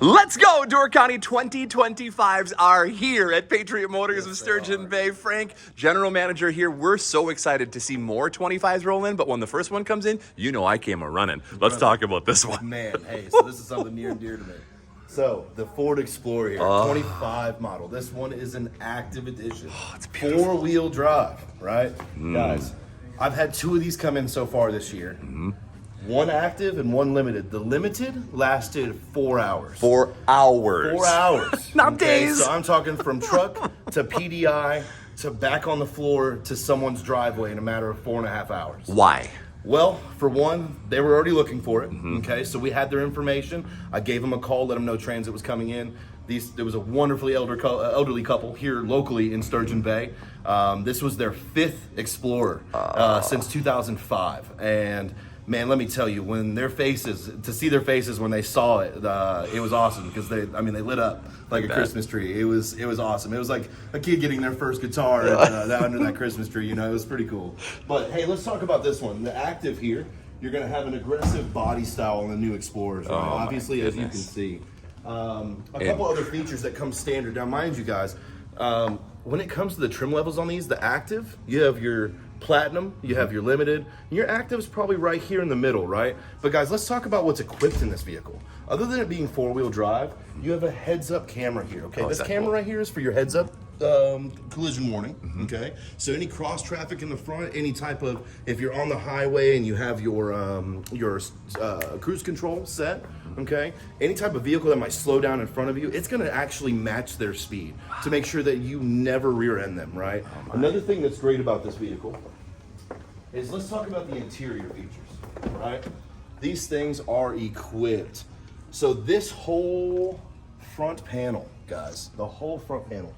Let's go! Door County 2025s are here at Patriot Motors of Sturgeon Bay. Frank, general manager here. We're so excited to see more 25s roll in, but when the first one comes in, you know I came a-running. Let's talk about this one. Man, hey, so this is something near and dear to me. So, the Ford Explorer here, 25 model. This one is an active edition. Oh, it's beautiful. Four-wheel drive, right? Guys, I've had two of these come in so far this year. One active and one limited. The limited lasted 4 hours. 4 hours. 4 hours. Not days. So I'm talking from truck to PDI to back on the floor to someone's driveway in a matter of 4.5 hours. Why? Well, for one, they were already looking for it. Okay, so we had their information. I gave them a call, let them know transit was coming in. There was a wonderfully elderly couple here locally in Sturgeon Bay. This was their 5th Explorer since 2005, and man, let me tell you, to see their faces when they saw it, it was awesome because they lit up like a Christmas tree. It was awesome. It was like a kid getting their first guitar under that Christmas tree. You know, it was pretty cool. But hey, let's talk about this one. The active here, you're going to have an aggressive body style on the new Explorers, right? Obviously, as you can see. A couple other features that come standard. Now, mind you guys, when it comes to the trim levels on these, the active, you have your platinum, you have your limited, and your active is probably right here in the middle, right? But guys, let's talk about what's equipped in this vehicle. Other than it being 4-wheel drive, you have a heads-up camera here, okay? This camera right here is for your heads-up collision warning, okay? So any cross traffic in the front, any type of, if you're on the highway and you have your cruise control set, okay? Any type of vehicle that might slow down in front of you, it's gonna actually match their speed to make sure that you never rear end them, right? Another thing that's great about this vehicle is, let's talk about the interior features, right? These things are equipped. So this whole front panel, guys, the whole front panel.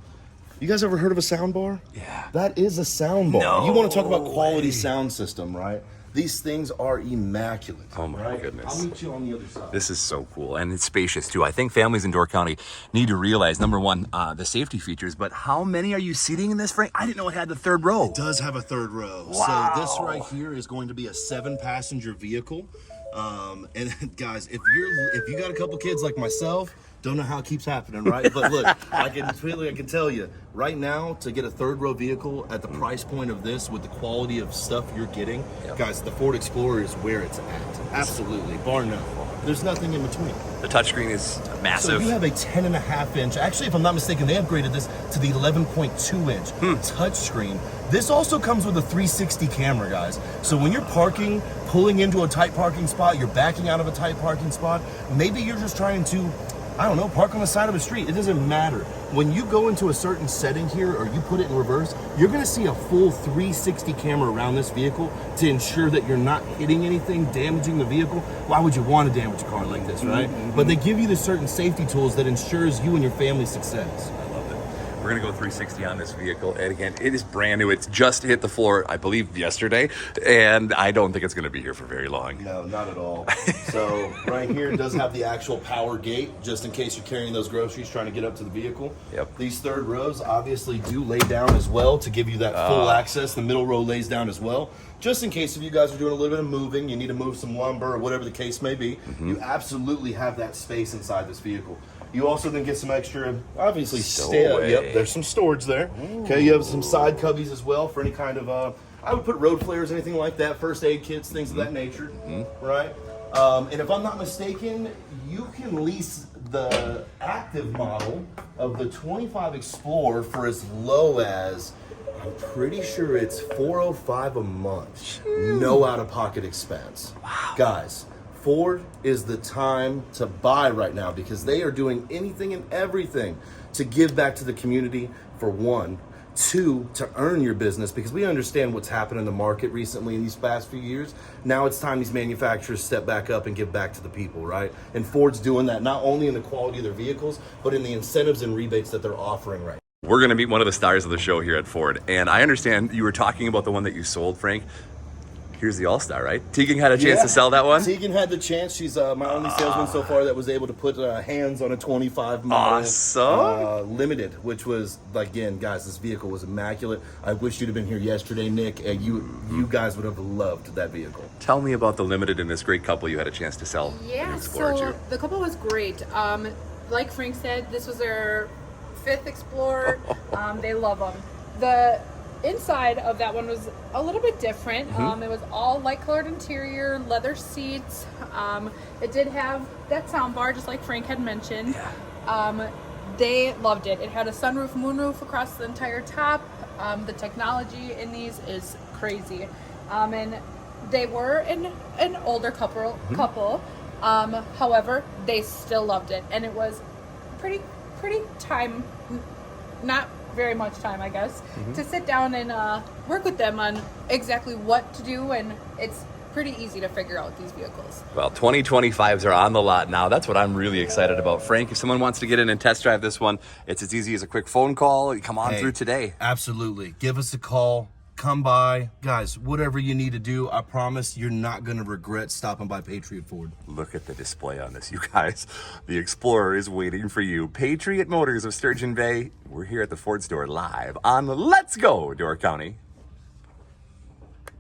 You guys ever heard of a sound bar? Yeah. That is a sound bar. No You want to talk about quality sound system, right? These things are immaculate. Oh my goodness. I'll meet you on the other side. This is so cool, and it's spacious too. I think families in Door County need to realize, number one, the safety features, but how many are you seating in this, Frank? I didn't know it had the third row. It does have a third row. Wow. So this right here is going to be a 7-passenger vehicle. And guys, if you got a couple kids like myself, don't know how it keeps happening, right? But look, I can tell you right now, to get a third row vehicle at the price point of this with the quality of stuff you're getting, guys, the Ford Explorer is where it's at. Absolutely, bar none. There's nothing in between. The touchscreen is massive. So you have a 10.5 inch. Actually, if I'm not mistaken, they upgraded this to the 11.2 inch touchscreen. This also comes with a 360 camera, guys. So when you're parking, pulling into a tight parking spot, you're backing out of a tight parking spot, maybe you're just trying to, I don't know, park on the side of a street. It doesn't matter. When you go into a certain setting here or you put it in reverse, you're gonna see a full 360 camera around this vehicle to ensure that you're not hitting anything, damaging the vehicle. Why would you want to damage a car like this, right? But they give you the certain safety tools that ensures you and your family's success. We're gonna go 360 on this vehicle, and again, it is brand new. It's just hit the floor, I believe, yesterday, and I don't think it's gonna be here for very long. No, not at all. So right here it does have the actual power gate, just in case you're carrying those groceries trying to get up to the vehicle. Yep. These third rows obviously do lay down as well to give you that full access. The middle row lays down as well, just in case if you guys are doing a little bit of moving, you need to move some lumber or whatever the case may be, you absolutely have that space inside this vehicle. You also then get some extra, obviously, there's some storage there. Okay, you have some side cubbies as well for any kind of, I would put road flares, anything like that, first aid kits, things of that nature, right? And if I'm not mistaken, you can lease the active model of the 25 Explorer for as low as, I'm pretty sure it's $405 a month. No out-of-pocket expense. Wow. Guys, Ford is the time to buy right now because they are doing anything and everything to give back to the community, for one. 2, to earn your business, because we understand what's happened in the market recently in these past few years. Now it's time these manufacturers step back up and give back to the people, right? And Ford's doing that not only in the quality of their vehicles, but in the incentives and rebates that they're offering right now. We're gonna meet one of the stars of the show here at Ford, and I understand you were talking about the one that you sold, Frank. Here's the All-Star, right? Tegan had a chance to sell that one? Tegan had the chance. She's my only salesman so far that was able to put hands on a 25 model. Awesome. Limited, which was, again, guys, this vehicle was immaculate. I wish you'd have been here yesterday, Nick. You guys would have loved that vehicle. Tell me about the Limited and this great couple you had a chance to sell. Yeah, Explorer so to. the couple was great. like Frank said, this was their 5th Explorer. They love them. The inside of that one was a little bit different. It was all light colored interior, leather seats. It did have that sound bar, just like Frank had mentioned. They loved it. It had a sunroof, moonroof across the entire top. The technology in these is crazy. And they were an older couple. However, they still loved it, and it was pretty time, not very much time, I guess, to sit down and work with them on exactly what to do, and it's pretty easy to figure out these vehicles. Well, 2025s are on the lot now. That's what I'm really excited about. Frank, if someone wants to get in and test drive this one, it's as easy as a quick phone call. You come on through today. Absolutely. Give us a call. Come by. Guys, whatever you need to do, I promise you're not going to regret stopping by Patriot Ford. Look at the display on this, you guys. The Explorer is waiting for you. Patriot Motors of Sturgeon Bay. We're here at the Ford store live on Let's Go, Door County.